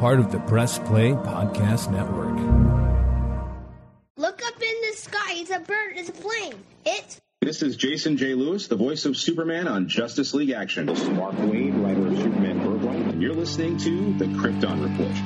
part of the Press Play Podcast Network. Look up in the sky. It's a bird. It's a plane. This is Jason J. Lewis, the voice of Superman on Justice League Action. This is Mark Wade, writer of Superman Birthright, and you're listening to the Krypton Report.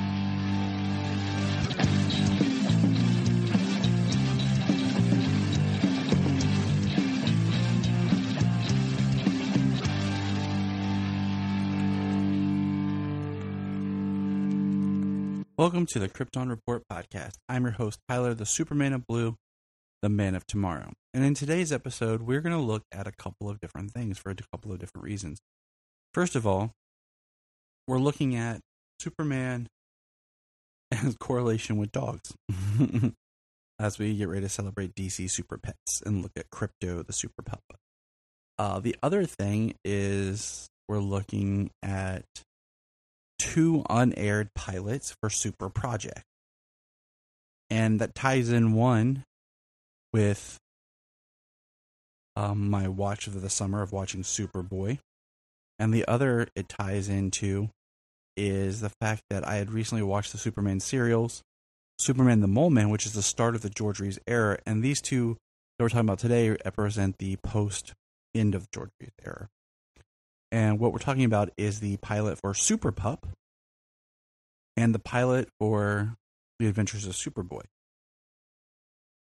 Welcome to the Krypton Report podcast. I'm your host, Tyler, the Superman of Blue, the Man of Tomorrow. And in today's episode, we're going to look at a couple of different things for a couple of different reasons. First of all, we're looking at Superman and correlation with dogs as we get ready to celebrate DC Super Pets and look at Crypto, the Superpup. The other thing is we're looking at 2 unaired pilots for Super Project. And that ties in one with my watch of the summer of watching Superboy. And the other it ties into is the fact that I had recently watched the Superman serials, Superman the Mole Man, which is the start of the George Reeves era. And these two that we're talking about today represent the post-end of George Reeves era. And what we're talking about is the pilot for Superpup and the pilot for The Adventures of Superboy.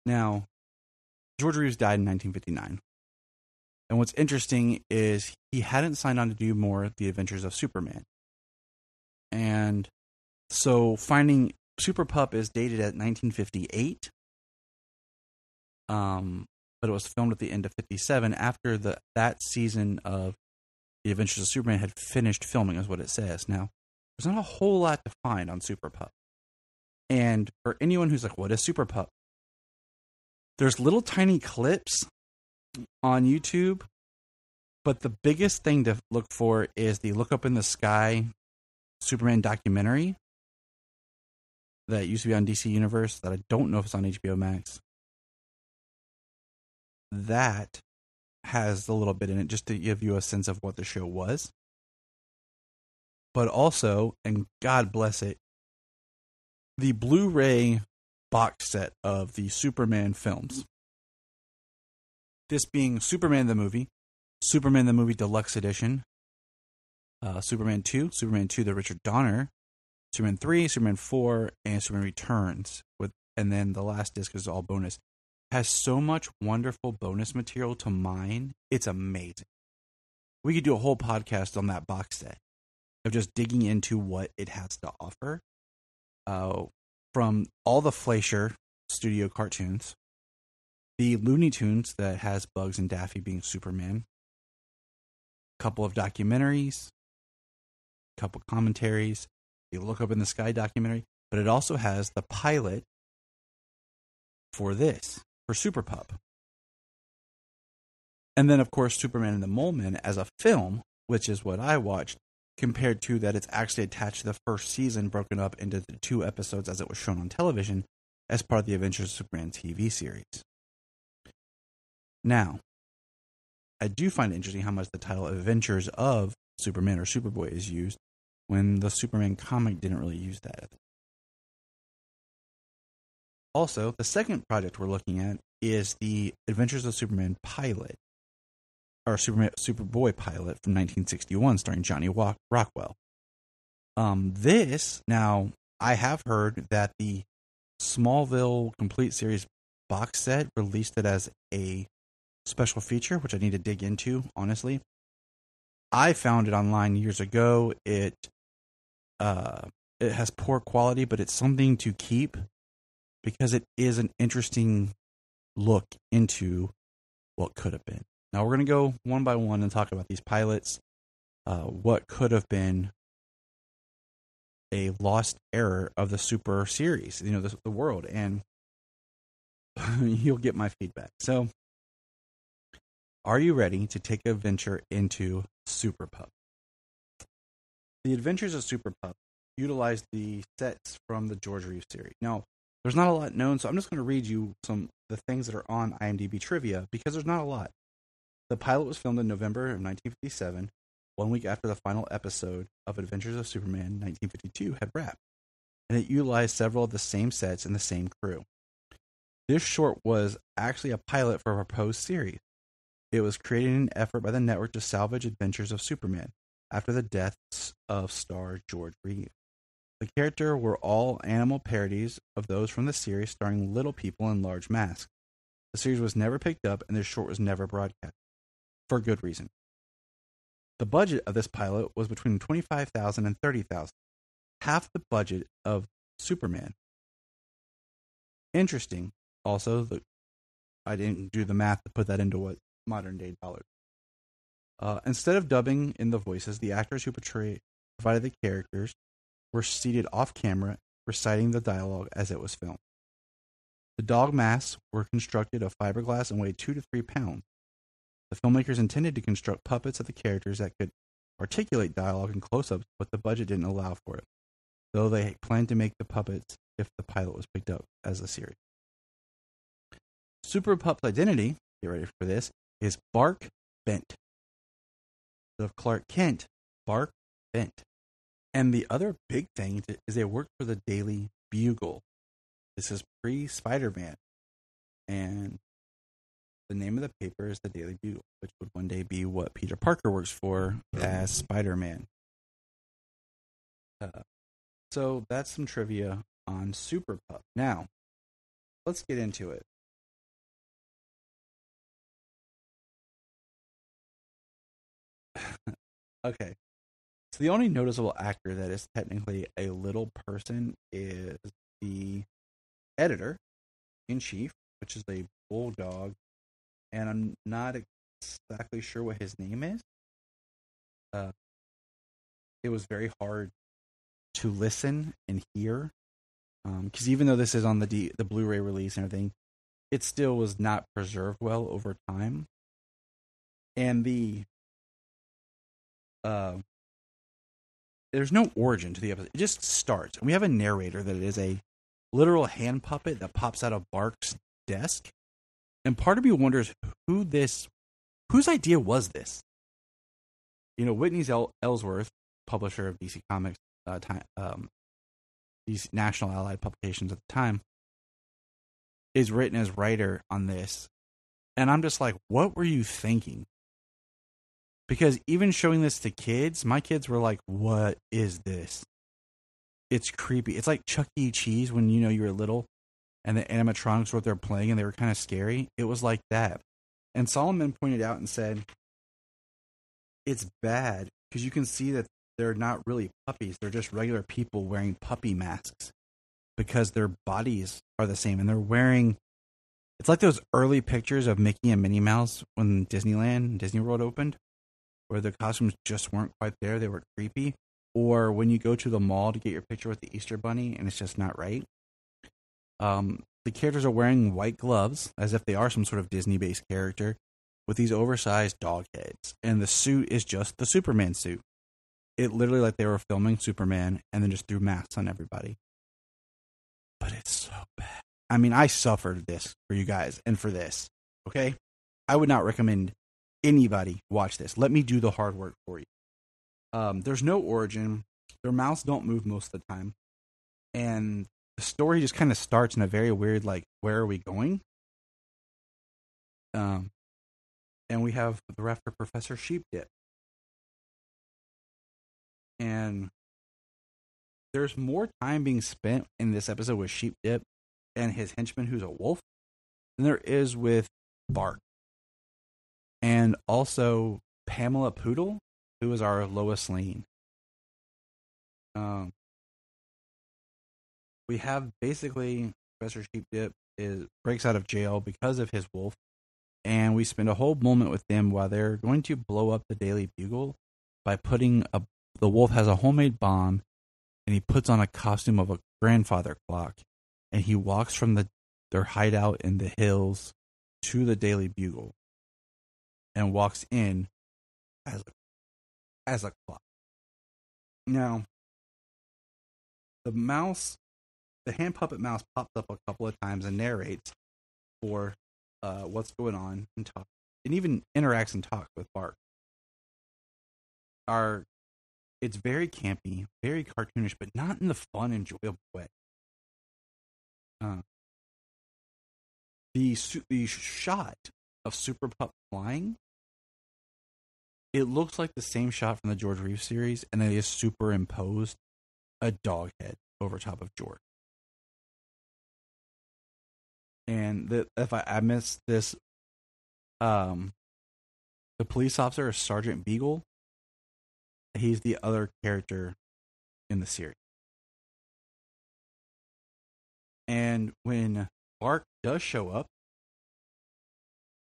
Now, George Reeves died in 1959. And what's interesting is he hadn't signed on to do more The Adventures of Superman. And so finding Superpup is dated at 1958. But it was filmed at the end of 57 after that season of The Adventures of Superman had finished filming, is what it says. Now, there's not a whole lot to find on Superpup. And for anyone who's like, what is Superpup? There's little tiny clips on YouTube, but the biggest thing to look for is the Look Up in the Sky Superman documentary that used to be on DC Universe that I don't know if it's on HBO Max. That has a little bit in it just to give you a sense of what the show was. But also, and God bless it, the Blu-ray box set of the Superman films. This being Superman the Movie, Superman the Movie Deluxe Edition, Superman 2, Superman 2 the Richard Donner, Superman 3, Superman 4, and Superman Returns. And then the last disc is all bonus. Has so much wonderful bonus material to mine. It's amazing. We could do a whole podcast on that box set of just digging into what it has to offer. From all the Fleischer studio cartoons, the Looney Tunes that has Bugs and Daffy being Superman, a couple of documentaries, a couple commentaries, the Look Up in the Sky documentary, but it also has the pilot for Superpup. And then, of course, Superman and the Mole Man as a film, which is what I watched, compared to that it's actually attached to the first season, broken up into the 2 episodes as it was shown on television as part of the Adventures of Superman TV series. Now, I do find it interesting how much the title Adventures of Superman or Superboy is used when the Superman comic didn't really use that. Also, the second project we're looking at is the Adventures of Superman pilot, or Superboy pilot from 1961, starring Johnny Rockwell. Now, I have heard that the Smallville Complete Series box set released it as a special feature, which I need to dig into, honestly. I found it online years ago. It has poor quality, but it's something to keep because it is an interesting look into what could have been. Now we're going to go one by one and talk about these pilots, what could have been a lost era of the Super series, the world, and you'll get my feedback. So, are you ready to take a venture into Superpup? The Adventures of Superpup utilized the sets from the George Reeves series. Now, there's not a lot known, so I'm just going to read you the things that are on IMDb trivia because there's not a lot. The pilot was filmed in November of 1957, 1 week after the final episode of Adventures of Superman 1952 had wrapped. and it utilized several of the same sets and the same crew. This short was actually a pilot for a proposed series. It was created in an effort by the network to salvage adventures of Superman after the deaths of star George Reeves. The characters were all animal parodies of those from the series starring little people in large masks. The series was never picked up, and this short was never broadcast, for good reason. The budget of this pilot was between $25,000 and $30,000, half the budget of Superman. Interesting. Also, I didn't do the math to put that into what modern day dollars. Instead of dubbing in the voices, the actors who provided the characters were seated off camera, reciting the dialogue as it was filmed. The dog masks were constructed of fiberglass and weighed 2 to 3 pounds. The filmmakers intended to construct puppets of the characters that could articulate dialogue in close-ups, but the budget didn't allow for it, though they planned to make the puppets if the pilot was picked up as a series. Superpup's identity, get ready for this, is Bark Bent. The Clark Kent, Bark Bent. And the other big thing is they worked for the Daily Bugle. This is pre-Spider-Man. And the name of the paper is the Daily Bugle, which would one day be what Peter Parker works for as Spider-Man. So that's some trivia on Superpup. Now, let's get into it. Okay. So the only noticeable actor that is technically a little person is the editor-in-chief, which is a bulldog, and I'm not exactly sure what his name is. It was very hard to listen and hear, because even though this is on the Blu-ray release and everything, it still was not preserved well over time. And there's no origin to the episode. It just starts, and we have a narrator that is a literal hand puppet that pops out of Bark's desk. And part of me wonders whose idea was this? You know, Whitney Ellsworth, publisher of DC Comics, these National Allied publications at the time, is written as writer on this. And I'm just like, what were you thinking? Because even showing this to kids, my kids were like, what is this? It's creepy. It's like Chuck E. Cheese when, you know, you were little and the animatronics were what they're playing and they were kind of scary. It was like that. And Solomon pointed out and said, it's bad because you can see that they're not really puppies. They're just regular people wearing puppy masks because their bodies are the same. And they're wearing, it's like those early pictures of Mickey and Minnie Mouse when Disney World opened, where the costumes just weren't quite there. They were creepy. Or when you go to the mall to get your picture with the Easter Bunny and it's just not right. The characters are wearing white gloves, as if they are some sort of Disney-based character, with these oversized dog heads. And the suit is just the Superman suit. It literally like they were filming Superman and then just threw masks on everybody. But it's so bad. I mean, I suffered this for you guys and for this. Okay? I would not recommend anybody watch this. Let me do the hard work for you. There's no origin. Their mouths don't move most of the time. And the story just kind of starts in a very weird, like, where are we going? And we have the ref for Professor Sheepdip. And there's more time being spent in this episode with Sheepdip and his henchman, who's a wolf, than there is with Bark. And also Pamela Poodle, who is our Lois Lane. We have basically Professor Sheepdip breaks out of jail because of his wolf, and we spend a whole moment with them while they're going to blow up the Daily Bugle by putting the wolf has a homemade bomb, and he puts on a costume of a grandfather clock, and he walks from their hideout in the hills to the Daily Bugle, and walks in as a clock. Now, the hand puppet mouse pops up a couple of times and narrates for what's going on and even interacts and talks with Bark. Our It's very campy, very cartoonish, but not in the fun, enjoyable way. The shot of Superpup flying, it looks like the same shot from the George Reeves series, and they just superimposed a dog head over top of George. And if I missed this, the police officer is Sergeant Beagle. He's the other character in the series. And when Bark does show up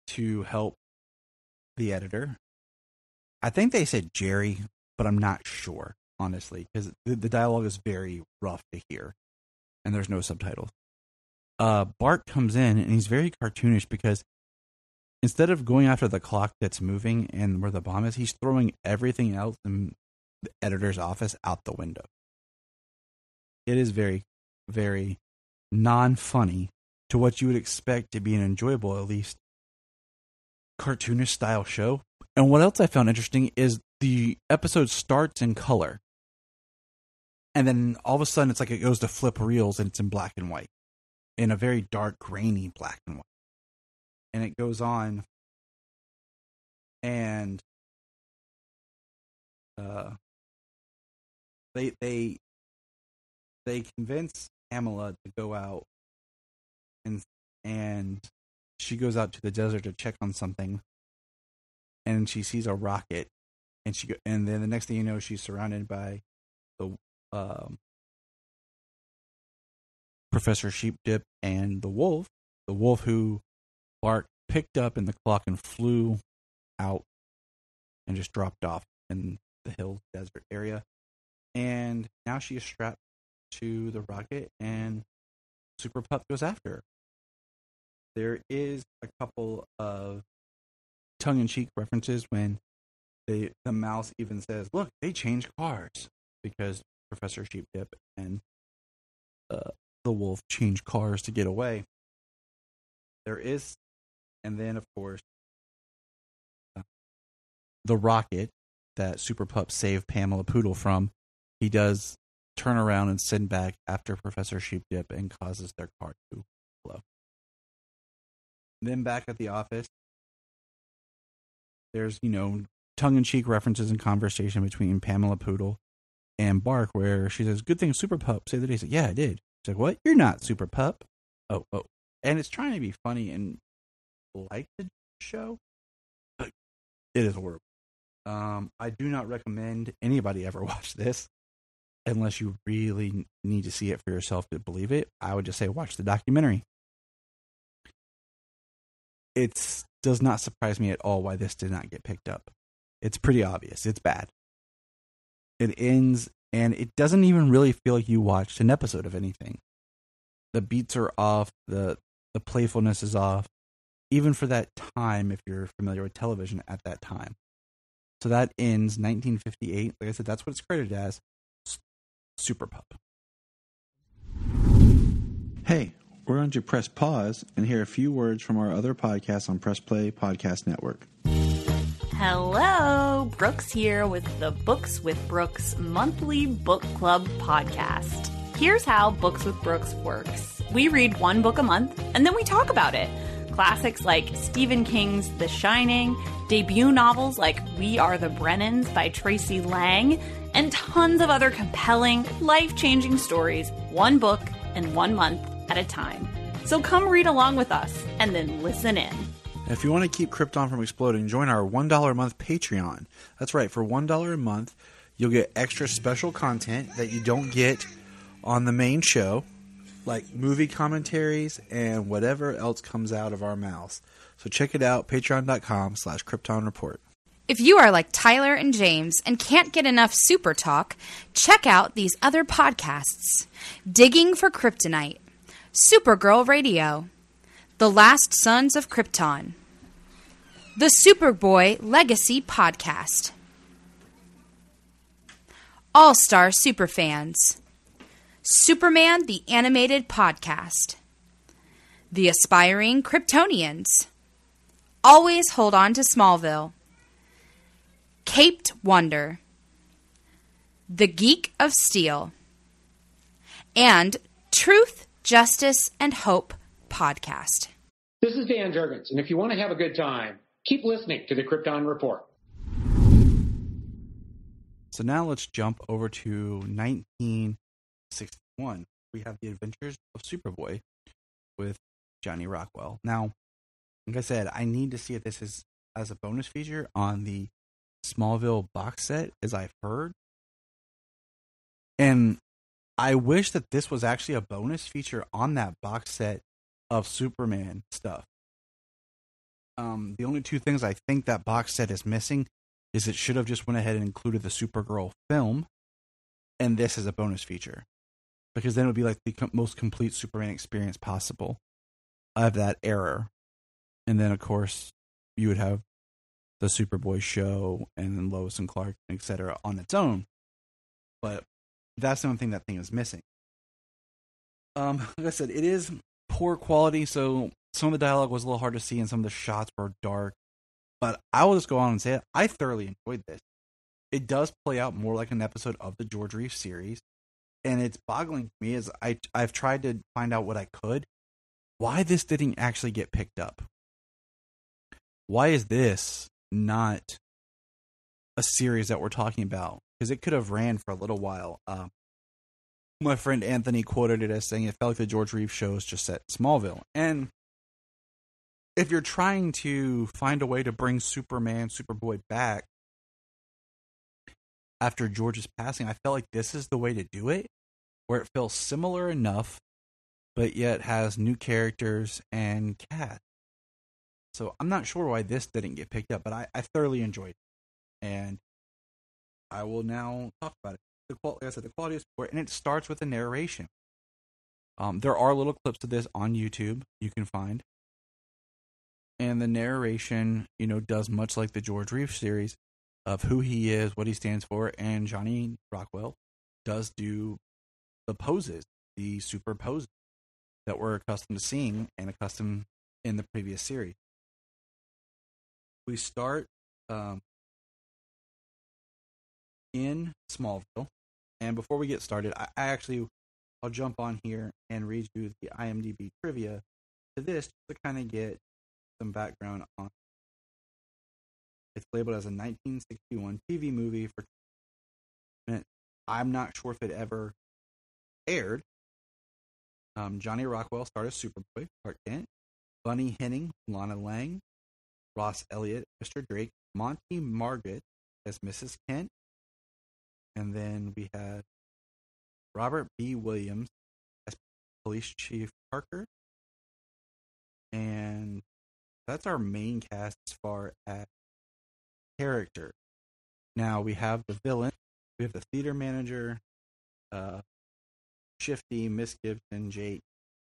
to help the editor, I think they said Jerry, but I'm not sure, honestly, because the dialogue is very rough to hear, and there's no subtitles. Bart comes in, and he's very cartoonish because instead of going after the clock that's moving and where the bomb is, he's throwing everything else in the editor's office out the window. It is very, very non-funny to what you would expect to be an enjoyable, at least, cartoonish style show. And what else I found interesting is the episode starts in color. And then all of a sudden it's like it goes to flip reels and it's in black and white. In a very dark, grainy black and white. And it goes on, and they convince Pamela to go out, and she goes out to the desert to check on something, and she sees a rocket, and then the next thing you know, she's surrounded by the Professor Sheepdip and the wolf who Bart picked up in the clock and flew out and just dropped off in the hills desert area. And now she is strapped to the rocket, and Superpup goes after her. There is a couple of tongue-in-cheek references when the mouse even says, "Look, they change cars," because Professor Sheepdip and the wolf change cars to get away. There is, and then of course, the rocket that Superpup saved Pamela Poodle from, he does turn around and send back after Professor Sheepdip and causes their car to blow. Then back at the office, there's, tongue-in-cheek references and conversation between Pamela Poodle and Bark, where she says, "Good thing Superpup saved the day." He's like, "Yeah, I did." She's like, "What? You're not Superpup." Oh. And it's trying to be funny and like the show, but it is horrible. I do not recommend anybody ever watch this unless you really need to see it for yourself to believe it. I would just say watch the documentary. It does not surprise me at all why this did not get picked up. It's pretty obvious. It's bad. It ends, and it doesn't even really feel like you watched an episode of anything. The beats are off. The playfulness is off. Even for that time, if you're familiar with television at that time. So that ends 1958. Like I said, that's what it's credited as. Superpup. Hey, we're going to press pause and hear a few words from our other podcasts on Press Play Podcast Network. Hello, Brooks here with the Books with Brooks monthly book club podcast. Here's how Books with Brooks works. We read one book a month, and then we talk about it. Classics like Stephen King's The Shining, debut novels like We Are the Brennans by Tracy Lang, and tons of other compelling, life-changing stories, one book and 1 month at a time. So come read along with us, and then listen in. If you want to keep Krypton from exploding, join our $1 a month Patreon. That's right, for $1 a month, you'll get extra special content that you don't get on the main show, like movie commentaries and whatever else comes out of our mouths. So check it out, patreon.com/Krypton Report. If you are like Tyler and James and can't get enough super talk, check out these other podcasts. Digging for Kryptonite, Supergirl Radio, The Last Sons of Krypton, the Superboy Legacy Podcast, All-Star Superfans, Superman the Animated Podcast, The Aspiring Kryptonians, Always Hold On to Smallville, Caped Wonder, The Geek of Steel, and Truth, Justice, and Hope podcast. This is Dan Jurgens, and if you want to have a good time, keep listening to the Krypton Report. So now let's jump over to 1961. We have The Adventures of Superboy with Johnny Rockwell. Now, like I said, I need to see if this is as a bonus feature on the Smallville box set, as I've heard. And I wish that this was actually a bonus feature on that box set of Superman stuff. The only two things I think that box set is missing is it should have just went ahead and included the Supergirl film, and this is a bonus feature, because then it would be like the most complete Superman experience possible of that era. And then, of course, you would have the Superboy show and then Lois and Clark, etc. on its own. But that's the only thing that thing is missing. Like I said, it is poor quality, so some of the dialogue was a little hard to see and some of the shots were dark. But I will just go on and say it. I thoroughly enjoyed this. It does play out more like an episode of the George Reeves series. And it's boggling to me as I've tried to find out what I could. Why this didn't actually get picked up. Why is this not a series that we're talking about? Because it could have ran for a little while. My friend Anthony quoted it as saying it felt like the George Reeves show is just set Smallville. And if you're trying to find a way to bring Superman, Superboy back after George's passing, I felt like this is the way to do it, where it feels similar enough, but yet has new characters and cast. So I'm not sure why this didn't get picked up, but I thoroughly enjoyed it. And I will now talk about it. Like I said, the quality is poor, and it starts with a narration. There are little clips of this on YouTube you can find. And the narration, does much like the George Reeves series of who he is, what he stands for, and Johnny Rockwell does do the poses, the super poses that we're accustomed to seeing and accustomed in the previous series. We start in Smallville, and before we get started, I'll jump on here and read you the IMDb trivia to this to kind of get some background on. It's labeled as a 1961 TV movie for. I'm not sure if it ever aired. Johnny Rockwell starred as Superboy, Clark Kent, Bunny Henning, Lana Lang, Ross Elliott, Mr. Drake, Monty Margaret as Mrs. Kent, and then we had Robert B. Williams as Police Chief Parker, and that's our main cast as far as character. Now we have the villain, we have the theater manager, Shifty, Miss Gibson, Jake,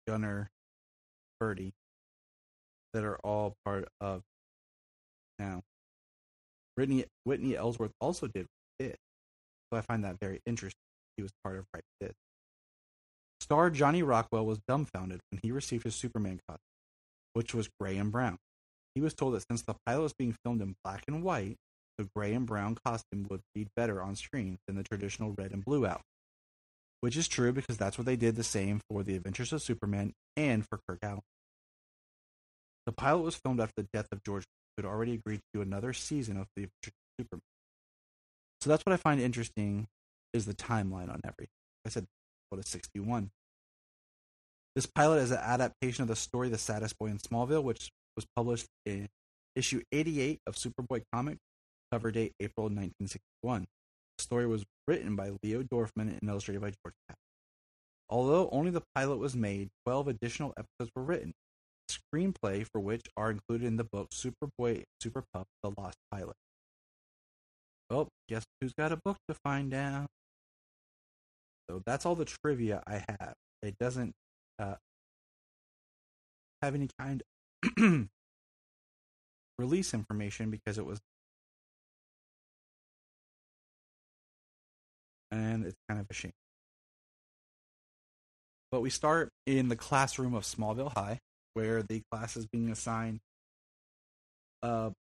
Gunner, Birdie, that are all part of. Now, Whitney Ellsworth also did it, so I find that very interesting. He was part of Right This. Star Johnny Rockwell was dumbfounded when he received his Superman costume, which was gray and brown. He was told that since the pilot was being filmed in black and white, the gray and brown costume would read better on screen than the traditional red and blue outfit. Which is true, because that's what they did the same for The Adventures of Superman and for Kirk Allen. The pilot was filmed after the death of George, who had already agreed to do another season of The Adventures of Superman. So that's what I find interesting, is the timeline on everything. I said, what is 61? This pilot is an adaptation of the story The Saddest Boy in Smallville, which was published in issue 88 of Superboy comic, cover date April 1961. The story was written by Leo Dorfman and illustrated by George Papp. Although only the pilot was made, 12 additional episodes were written, screenplay for which are included in the book Superboy, Superpup, The Lost Pilot. Well, guess who's got a book to find out? So that's all the trivia I have. It doesn't have any kind of release information because it was, and it's kind of a shame. But we start in the classroom of Smallville High, where the class is being assigned about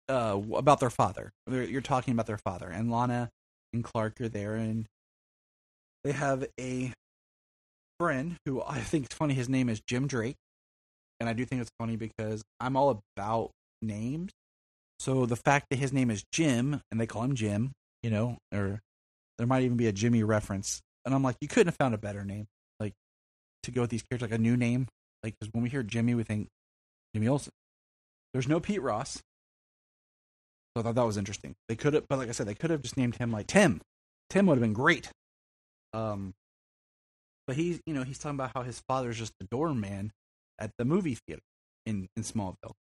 their father. You're talking about their father, and Lana and Clark are there, and they have a friend who I think is funny. His name is Jim Drake, and I do think it's funny because I'm all about names. So the fact that his name is Jim, and they call him Jim, or there might even be a Jimmy reference, and I'm like, you couldn't have found a better name, like, to go with these characters, like a new name, like, because when we hear Jimmy, we think Jimmy Olsen. There's no Pete Ross, so I thought that was interesting. They could have, but like I said, they could have just named him like Tim. Tim would have been great. But he's talking about how his father's just a doorman at the movie theater in Smallville.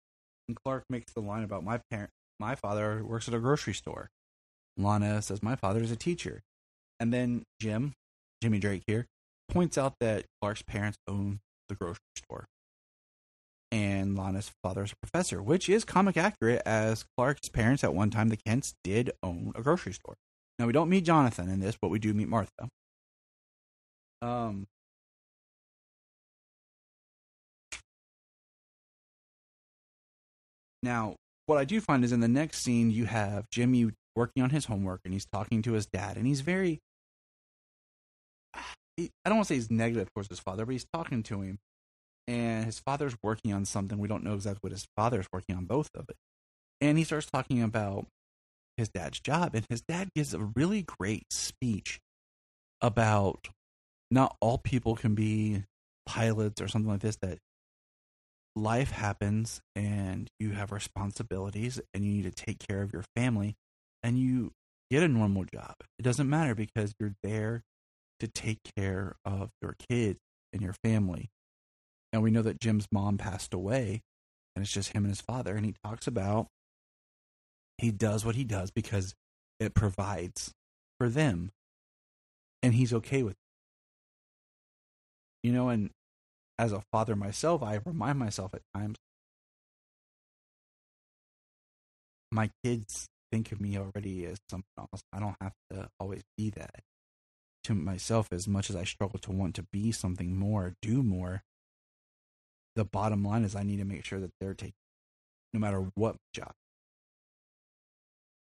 And Clark makes the line about my father works at a grocery store. Lana says, my father is a teacher. And then Jimmy Drake here, points out that Clark's parents own the grocery store. And Lana's father is a professor, which is comic accurate, as Clark's parents at one time, the Kents, did own a grocery store. Now, we don't meet Jonathan in this, but we do meet Martha. Now, what I do find is in the next scene, you have Jimmy working on his homework, and he's talking to his dad, and he's very... I don't want to say he's negative towards his father, but he's talking to him, and his father's working on something. We don't know exactly what his father's working on, both of it. And he starts talking about his dad's job, and his dad gives a really great speech about not all people can be pilots or something like this, that life happens and you have responsibilities and you need to take care of your family, and you get a normal job. It doesn't matter, because you're there to take care of your kids and your family. And we know that Jim's mom passed away, and it's just him and his father. And he talks about he does what he does because it provides for them, and he's okay with it. And as a father myself, I remind myself at times, my kids think of me already as something else. I don't have to always be that to myself. As much as I struggle to want to be something more, do more, the bottom line is I need to make sure that they're taken, no matter what job.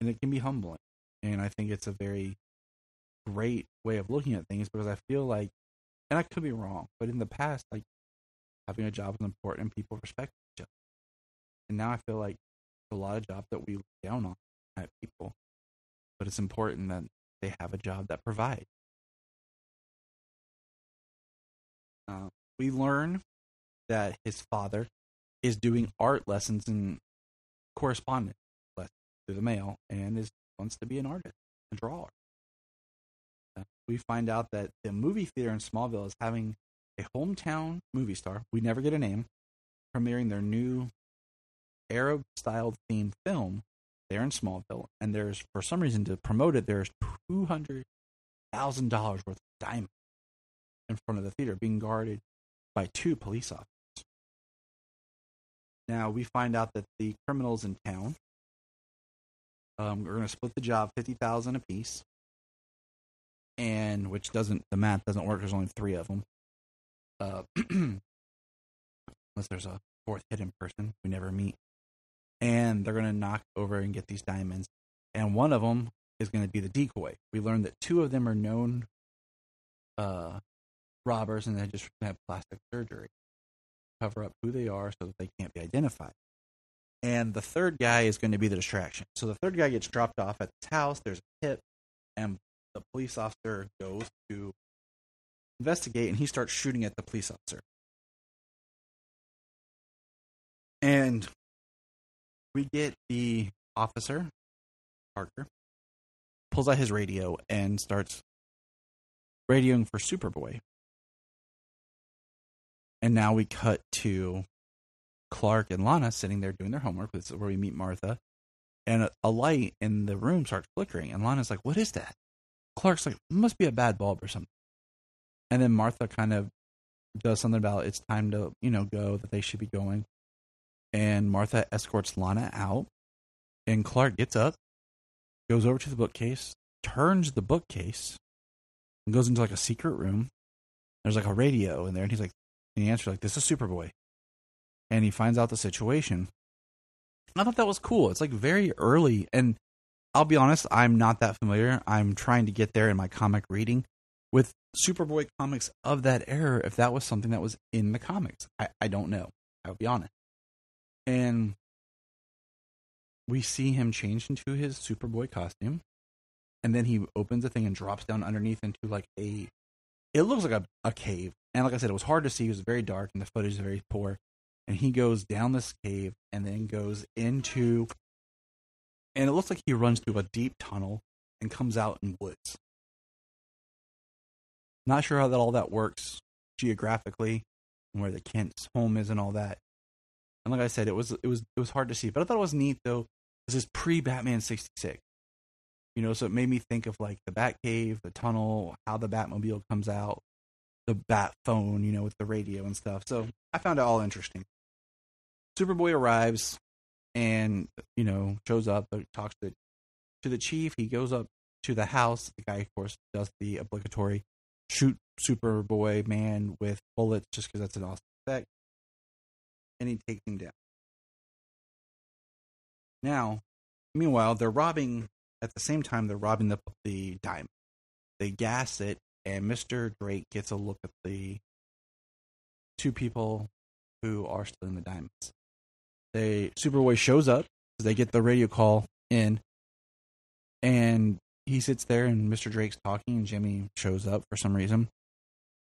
And it can be humbling. And I think it's a very great way of looking at things, because I feel like, and I could be wrong, but in the past, like, having a job is important and people respect each other. And now I feel like a lot of jobs that we look down on at people, but it's important that they have a job that provides. We learn that his father is doing art lessons and correspondence lessons through the mail, and wants to be an artist, a drawer. We find out that the movie theater in Smallville is having a hometown movie star, we never get a name, premiering their new Arab-style themed film there in Smallville. And there's, for some reason, to promote it, there's $200,000 worth of diamonds in front of the theater, being guarded by 2 police officers. Now, we find out that the criminals in town are going to split the job $50,000 apiece, and the math doesn't work. There's only 3 of them, unless there's a 4th hidden person we never meet. And they're going to knock over and get these diamonds, and one of them is going to be the decoy. We learned that 2 of them are known robbers, and they just have plastic surgery to cover up who they are so that they can't be identified. And the 3rd guy is going to be the distraction. So the 3rd guy gets dropped off at this house. There's a tip, and the police officer goes to investigate, and he starts shooting at the police officer. And we get the officer, Parker, pulls out his radio and starts radioing for Superboy. And now we cut to Clark and Lana sitting there doing their homework. This is where we meet Martha. And a light in the room starts flickering. And Lana's like, what is that? Clark's like, it must be a bad bulb or something. And then Martha kind of does something about it's time to, go, that they should be going. And Martha escorts Lana out. And Clark gets up, goes over to the bookcase, turns the bookcase, and goes into like a secret room. There's like a radio in there. And he's like, and he answers like, this is Superboy. And he finds out the situation. I thought that was cool. It's like very early. And I'll be honest, I'm not that familiar. I'm trying to get there in my comic reading with Superboy comics of that era, if that was something that was in the comics. I don't know. I'll be honest. And we see him change into his Superboy costume, and then he opens the thing and drops down underneath into like it looks like a cave. And like I said, it was hard to see. It was very dark, and the footage is very poor. And he goes down this cave and then goes into, and it looks like he runs through a deep tunnel and comes out in woods. Not sure how all that works geographically and where the Kent's home is and all that. And like I said, it was hard to see, but I thought it was neat though. This is pre-Batman 66. You know, so it made me think of like the Batcave, the tunnel, how the Batmobile comes out, the Bat phone, you know, with the radio and stuff. So I found it all interesting. Superboy arrives and, you know, shows up, talks to the chief. He goes up to the house. The guy, of course, does the obligatory shoot Superboy man with bullets just because that's an awesome effect. And he takes him down. Now, meanwhile, at the same time, they're robbing the diamond. They gas it, and Mr. Drake gets a look at the two people who are stealing the diamonds. Superboy shows up, they get the radio call in, and he sits there, and Mr. Drake's talking, and Jimmy shows up for some reason.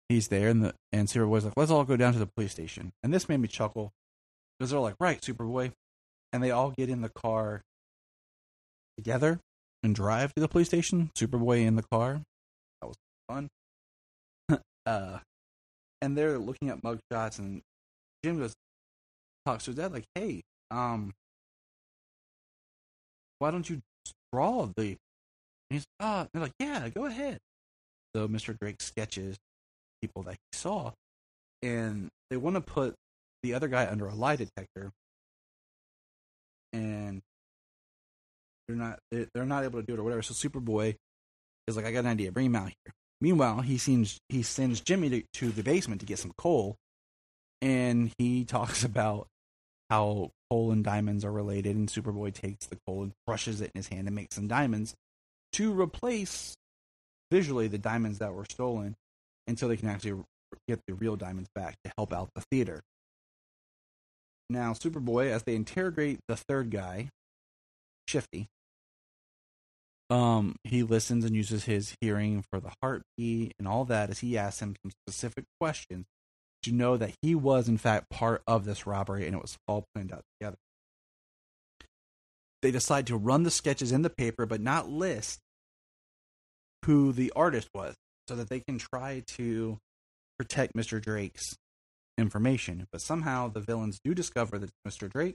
He's there, and Superboy's like, let's all go down to the police station. And this made me chuckle, because they're like, right, Superboy. And they all get in the car together and drive to the police station. Superboy in the car. That was fun. And they're looking at mugshots, and Jim talks to his dad like, hey, why don't you draw the... And he's they're like, yeah, go ahead. So Mr. Drake sketches people that he saw, and they want to put the other guy under a lie detector, and they're not able to do it or whatever. So Superboy is like, I got an idea, bring him out here. Meanwhile, he sends Jimmy to the basement to get some coal, and he talks about how coal and diamonds are related, and Superboy takes the coal and crushes it in his hand and makes some diamonds to replace visually the diamonds that were stolen until they can actually get the real diamonds back to help out the theater. Now, Superboy, as they interrogate the third guy, Shifty, he listens and uses his hearing for the heartbeat and all that as he asks him some specific questions to know that he was, in fact, part of this robbery and it was all planned out together. They decide to run the sketches in the paper but not list who the artist was so that they can try to protect Mr. Drake's information. But somehow the villains do discover that it's Mr. Drake.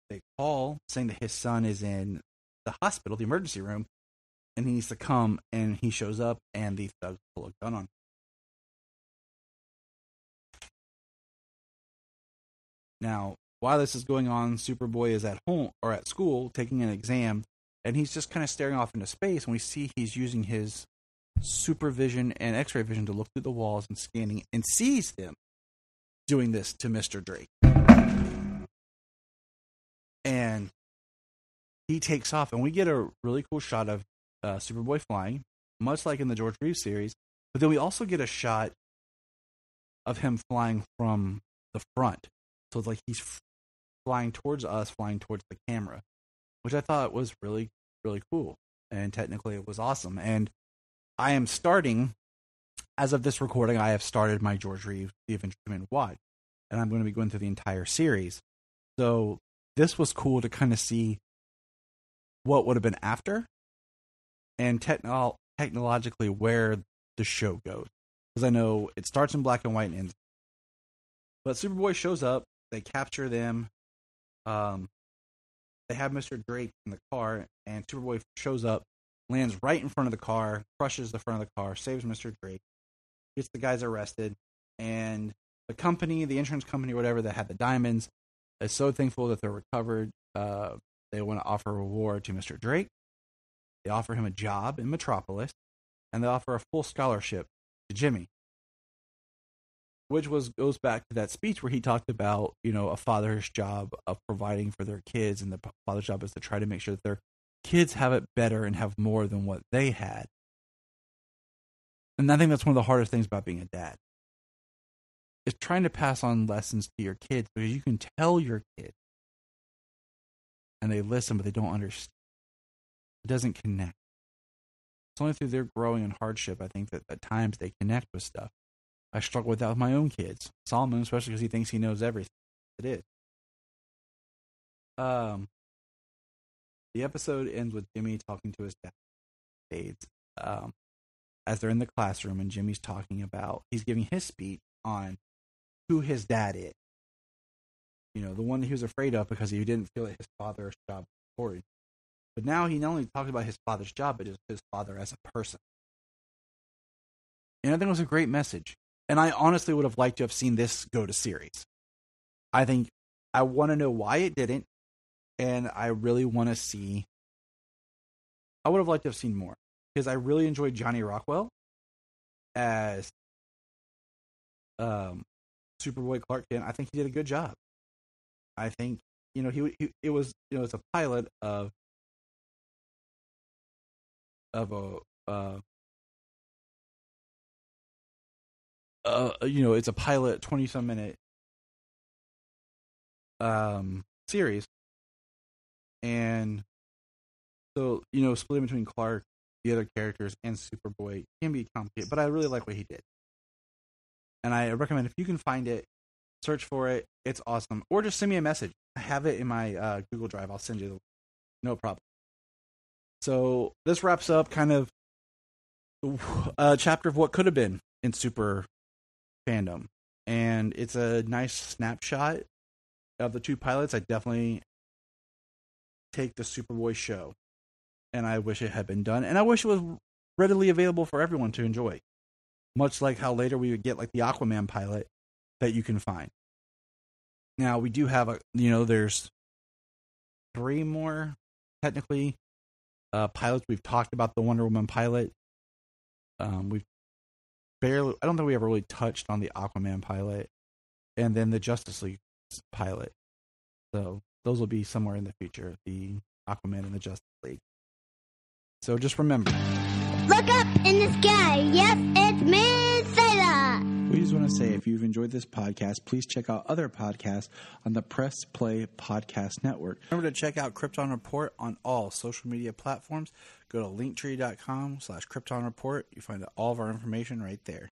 They call saying that his son is in the hospital, the emergency room, and he needs to come, and he shows up and the thugs pull a gun on him. Now, while this is going on, Superboy is at home or at school taking an exam, and he's just kind of staring off into space, and we see he's using his supervision and x-ray vision to look through the walls and scanning, and sees them doing this to Mr. Drake. And he takes off, and we get a really cool shot of Superboy flying, much like in the George Reeves series, but then we also get a shot of him flying from the front. So it's like he's flying towards us, flying towards the camera, which I thought was really, really cool. And technically it was awesome. And I am starting, as of this recording, I have started my George Reeves The Adventure Man watch. And I'm going to be going through the entire series. So this was cool to kind of see what would have been after and technologically where the show goes. Because I know it starts in black and white and ends. But Superboy shows up. They capture them. They have Mr. Drake in the car, and Superboy shows up, lands right in front of the car, crushes the front of the car, saves Mr. Drake, gets the guys arrested, and the company, the insurance company or whatever that had the diamonds, is so thankful that they're recovered. They want to offer a reward to Mr. Drake. They offer him a job in Metropolis, and they offer a full scholarship to Jimmy. Which goes back to that speech where he talked about, you know, a father's job of providing for their kids, and the father's job is to try to make sure that they're kids have it better and have more than what they had. And I think that's one of the hardest things about being a dad. Is trying to pass on lessons to your kids, because you can tell your kids and they listen, but they don't understand. It doesn't connect. It's only through their growing and hardship, I think, that at times they connect with stuff. I struggle with that with my own kids. Solomon, especially because he thinks he knows everything. It is. The episode ends with Jimmy talking to his dad, Spades, as they're in the classroom, and Jimmy's talking about, he's giving his speech on who his dad is. You know, the one he was afraid of because he didn't feel that his father's job was important. But now he not only talks about his father's job, but just his father as a person. And I think it was a great message. And I honestly would have liked to have seen this go to series. I think I want to know why it didn't. And I really want to see. I would have liked to have seen more. Because I really enjoyed Johnny Rockwell as Superboy Clark Kent. I think he did a good job. I think, you know, it was, you know, it's a pilot of a you know, it's a pilot 20-some minute series, and so, you know, splitting between Clark, the other characters, and Superboy can be complicated, but I really like what he did, and I recommend, if you can find it, search for it. It's awesome. Or just send me a message. I have it in my Google Drive. I'll send you no problem. So this wraps up kind of a chapter of what could have been in Super fandom, and it's a nice snapshot of the two pilots. I definitely take the Superboy show, and I wish it had been done, and I wish it was readily available for everyone to enjoy, much like how later we would get like the Aquaman pilot that you can find. Now we do have there's 3 more technically pilots. We've talked about the Wonder Woman pilot. I don't think we ever really touched on the Aquaman pilot, and then the Justice League pilot. So those will be somewhere in the future, the Aquaman and the Justice League. So just remember. Look up in the sky. Yes, it's me, Sailor. We just want to say, if you've enjoyed this podcast, please check out other podcasts on the Press Play Podcast Network. Remember to check out Krypton Report on all social media platforms. Go to linktree.com/Krypton Report. You find all of our information right there.